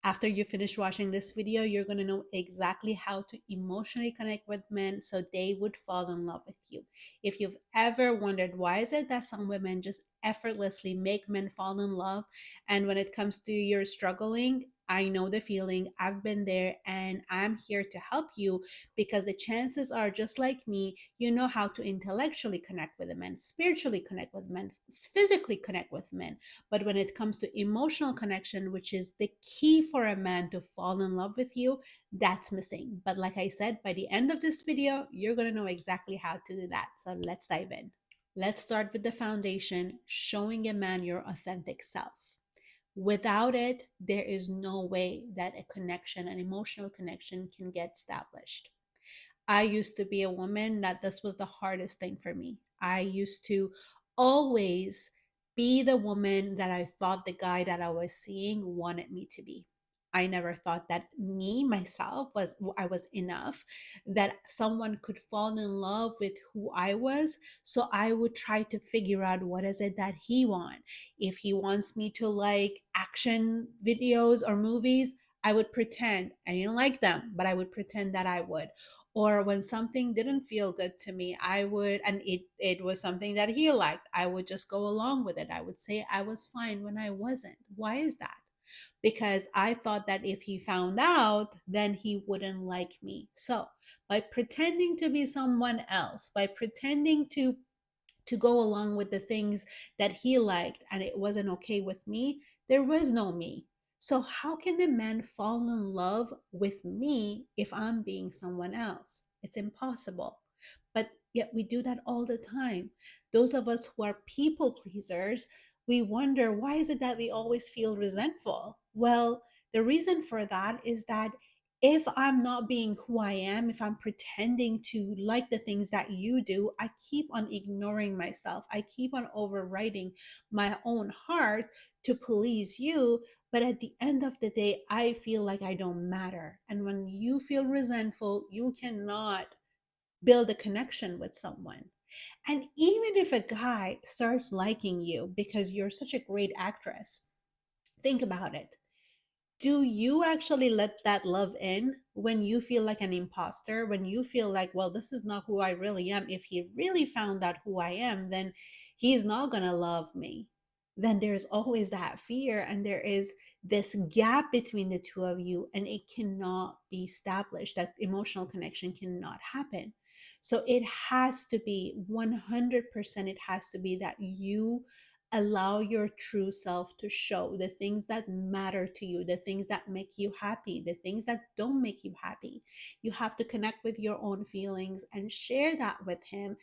After you finish watching this video, you're going to know exactly how to emotionally connect with men so they would fall in love with you. If you've ever wondered why is it that some women just effortlessly make men fall in love, and when it comes to your struggling, I know the feeling. I've been there and I'm here to help you because the chances are, just like me, you know how to intellectually connect with men, spiritually connect with men, physically connect with men. But when it comes to emotional connection, which is the key for a man to fall in love with you, that's missing. But like I said, by the end of this video, you're going to know exactly how to do that. So let's dive in. Let's start with the foundation, showing a man your authentic self. Without it, there is no way that a connection, an emotional connection, can get established. I used to be a woman that this was the hardest thing for me. I used to always be the woman that I thought the guy that I was seeing wanted me to be. I never thought that me myself was I was enough, that someone could fall in love with who I was. So I would try to figure out what is it that he wants. If he wants me to like action videos or movies, I would pretend I didn't like them, but I would pretend that I would. Or when something didn't feel good to me, I would, and it was something that he liked, I would just go along with it. I would say I was fine when I wasn't. Why is that? Because I thought that if he found out, then he wouldn't like me. So by pretending to be someone else, by pretending to go along with the things that he liked and it wasn't okay with me, there was no me. So, how can a man fall in love with me if I'm being someone else? It's impossible. But yet, we do that all the time. Those of us who are people pleasers, we wonder why is it that we always feel resentful? Well, the reason for that is that if I'm not being who I am, if I'm pretending to like the things that you do, I keep on ignoring myself. I keep on overriding my own heart to please you. But at the end of the day, I feel like I don't matter. And when you feel resentful, you cannot build a connection with someone. And even if a guy starts liking you because you're such a great actress, think about it. Do you actually let that love in when you feel like an imposter, when you feel like, well, this is not who I really am? If he really found out who I am, then he's not going to love me. Then there's always that fear, and there is this gap between the two of you, and it cannot be established. That emotional connection cannot happen. So it has to be 100%, it has to be that you allow your true self to show the things that matter to you, the things that make you happy, the things that don't make you happy. You have to connect with your own feelings and share that with him.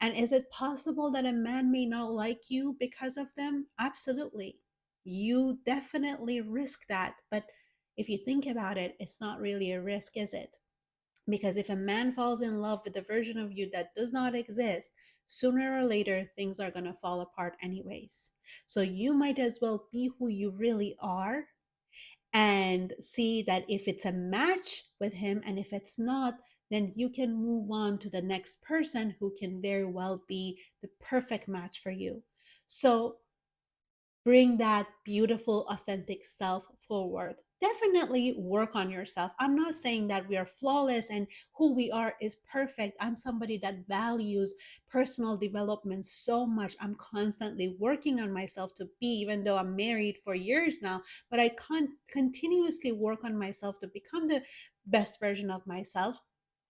And is it possible that a man may not like you because of them? Absolutely. You definitely risk that. But if you think about it, it's not really a risk, is it? Because if a man falls in love with a version of you that does not exist, sooner or later things are going to fall apart anyways. So you might as well be who you really are and see that if it's a match with him, and if it's not, then you can move on to the next person who can very well be the perfect match for you. So bring that beautiful, authentic self forward. Definitely work on yourself. I'm not saying that we are flawless and who we are is perfect. I'm somebody that values personal development so much. I'm constantly working on myself to be, even though I'm married for years now, but I can't continuously work on myself to become the best version of myself.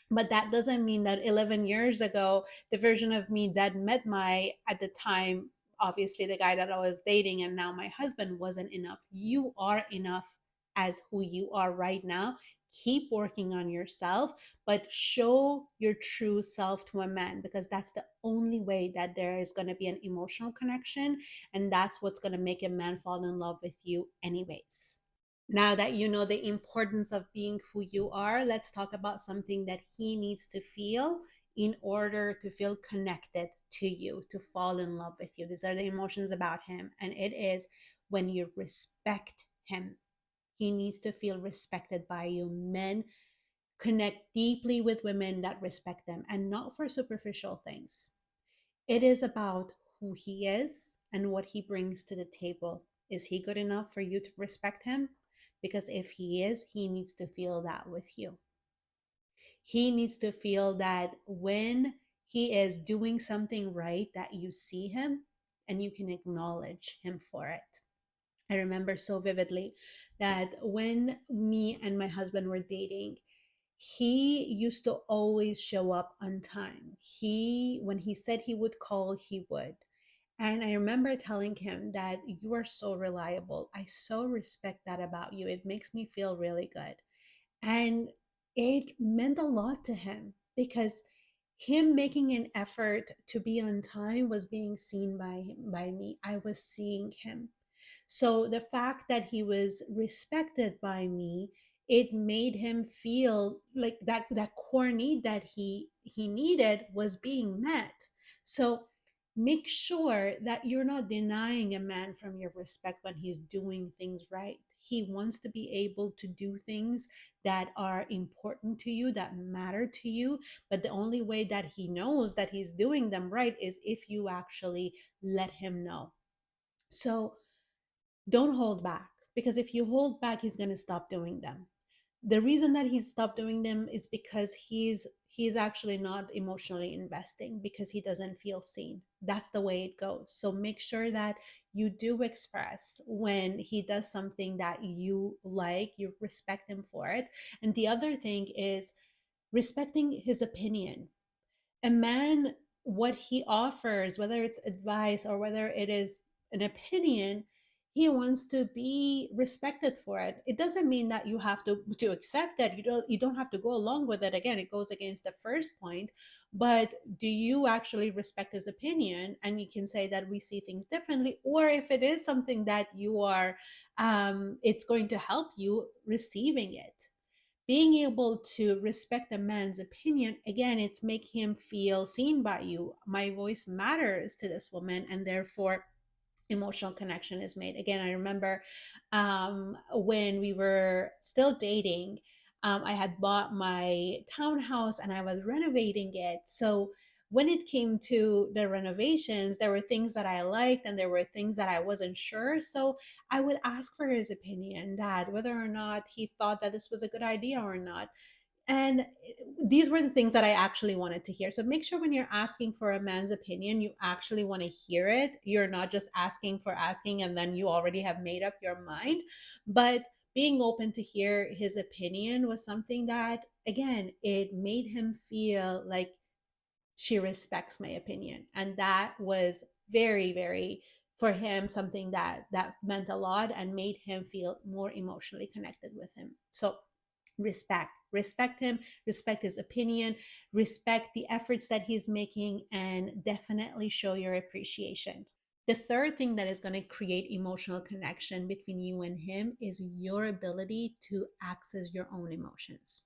But that doesn't mean that 11 years ago, the version of me that met my, at the time, obviously the guy that I was dating and now my husband, wasn't enough. You are enough as who you are right now. Keep working on yourself, but show your true self to a man, because that's the only way that there is going to be an emotional connection. And that's what's going to make a man fall in love with you, anyways. Now that you know the importance of being who you are, let's talk about something that he needs to feel in order to feel connected to you, to fall in love with you. These are the emotions about him. And it is when you respect him. He needs to feel respected by you. Men connect deeply with women that respect them, and not for superficial things. It is about who he is and what he brings to the table. Is he good enough for you to respect him? Because if he is, he needs to feel that with you. He needs to feel that when he is doing something right, that you see him and you can acknowledge him for it. I remember so vividly that when me and my husband were dating, he used to always show up on time. When he said he would call, he would. And I remember telling him that you are so reliable. I so respect that about you. It makes me feel really good. And it meant a lot to him because him making an effort to be on time was being seen by me. I was seeing him. So the fact that he was respected by me, it made him feel like that core need that he needed was being met. So make sure that you're not denying a man from your respect when he's doing things right. He wants to be able to do things that are important to you, that matter to you, but the only way that he knows that he's doing them right is if you actually let him know. So don't hold back, because if you hold back, he's going to stop doing them. The reason that he's stopped doing them is because he's actually not emotionally investing, because he doesn't feel seen. That's the way it goes. So make sure that you do express when he does something that you like, you respect him for it. And the other thing is respecting his opinion. A man, what he offers, whether it's advice or whether it is an opinion, he wants to be respected for it. It doesn't mean that you have to accept it. You don't have to go along with it. Again, it goes against the first point. But do you actually respect his opinion? And you can say that we see things differently, or if it is something that you are it's going to help you receiving it. Being able to respect a man's opinion, again, it's make him feel seen by you. My voice matters to this woman, and therefore emotional connection is made. Again, I remember when we were still dating, I had bought my townhouse and I was renovating it. So when it came to the renovations, there were things that I liked and there were things that I wasn't sure. So I would ask for his opinion, that whether or not he thought that this was a good idea or not. And these were the things that I actually wanted to hear. So make sure when you're asking for a man's opinion, you actually want to hear it. You're not just asking for asking and then you already have made up your mind. But being open to hear his opinion was something that, again, it made him feel like she respects my opinion. And that was very, very, for him, something that meant a lot and made him feel more emotionally connected with him. So respect him, respect his opinion, respect the efforts that he's making, and definitely show your appreciation. The third thing that is going to create emotional connection between you and him is your ability to access your own emotions.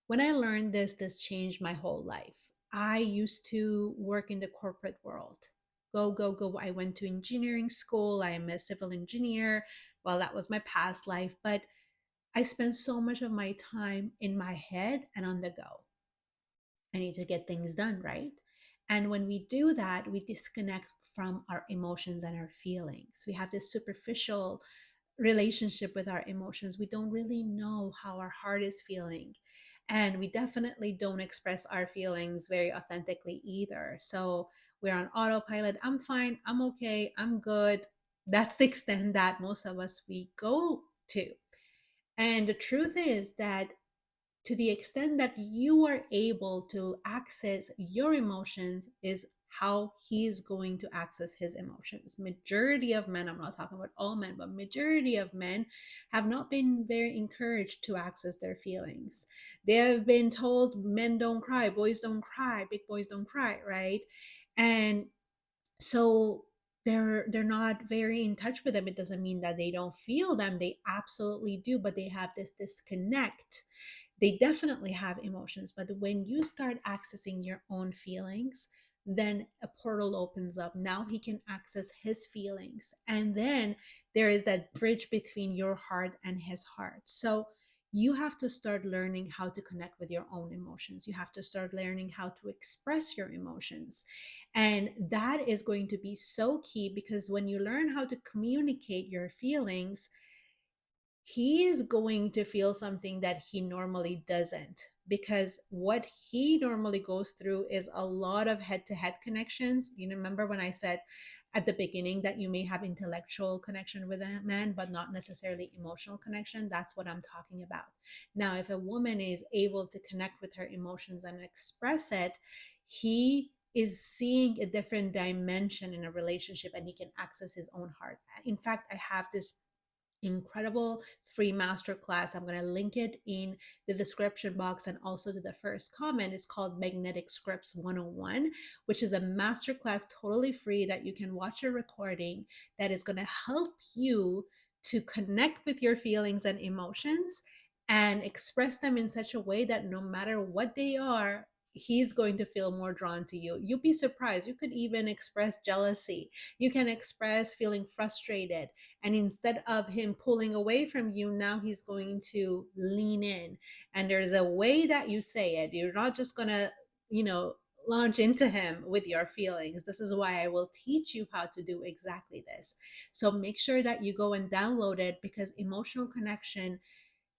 When I learned this changed my whole life. I used to work in the corporate world. Go, go, go. I went to engineering school. I am a civil engineer. Well, that was my past life, but I spend so much of my time in my head and on the go. I need to get things done, right? And when we do that, we disconnect from our emotions and our feelings. We have this superficial relationship with our emotions. We don't really know how our heart is feeling. And we definitely don't express our feelings very authentically either. So we're on autopilot. I'm fine. I'm okay. I'm good. That's the extent that most of us we go to. And the truth is that to the extent that you are able to access your emotions is how he is going to access his emotions. Majority of men, I'm not talking about all men, but majority of men have not been very encouraged to access their feelings. They have been told men don't cry, boys don't cry, big boys don't cry, right? And so they're not very in touch with them. It doesn't mean that they don't feel them. They absolutely do, but they have this disconnect. They definitely have emotions, but when you start accessing your own feelings, then a portal opens up. Now he can access his feelings, and then there is that bridge between your heart and his heart. So you have to start learning how to connect with your own emotions. You have to start learning how to express your emotions. And that is going to be so key, because when you learn how to communicate your feelings, he is going to feel something that he normally doesn't, because what he normally goes through is a lot of head to head connections. You know, remember when I said at the beginning that you may have intellectual connection with a man but not necessarily emotional connection? That's what I'm talking about. Now if a woman is able to connect with her emotions and express it, he is seeing a different dimension in a relationship, and he can access his own heart. In fact, I have this incredible free masterclass. I'm going to link it in the description box and also to the first comment. It's called Magnetic Scripts 101, which is a masterclass totally free that you can watch a recording that is going to help you to connect with your feelings and emotions and express them in such a way that no matter what they are, he's going to feel more drawn to you. You'll be surprised. You could even express jealousy. You can express feeling frustrated, and instead of him pulling away from you, now he's going to lean in. And there's a way that you say it. You're not just going to, you know, launch into him with your feelings. This is why I will teach you how to do exactly this. So make sure that you go and download it, because emotional connection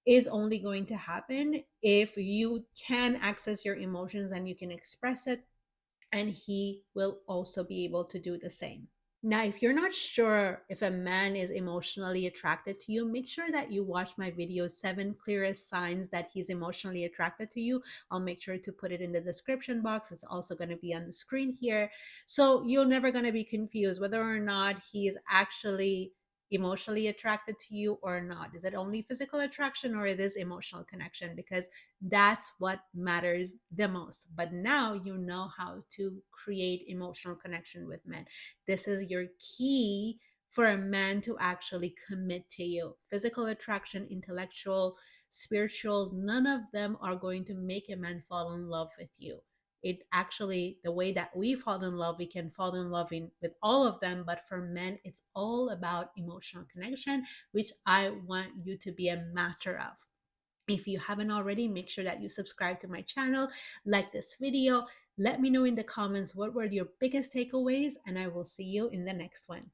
is only going to happen if you can access your emotions and you can express it, and he will also be able to do the same. Now, if you're not sure if a man is emotionally attracted to you, make sure that you watch my video, 7 Clearest Signs That He's Emotionally Attracted to You. I'll make sure to put it in the description box. It's also going to be on the screen here. So you're never going to be confused whether or not he is actually emotionally attracted to you or not. Is it only physical attraction, or it is emotional connection? Because that's what matters the most. But now you know how to create emotional connection with men. This is your key for a man to actually commit to you. Physical attraction, intellectual, spiritual, none of them are going to make a man fall in love with you. It actually, the way that we fall in love, we can fall in love with all of them, but for men it's all about emotional connection, which I want you to be a master of. If you haven't already, make sure that you subscribe to my channel, like this video. Let me know in the comments what were your biggest takeaways, and I will see you in the next one.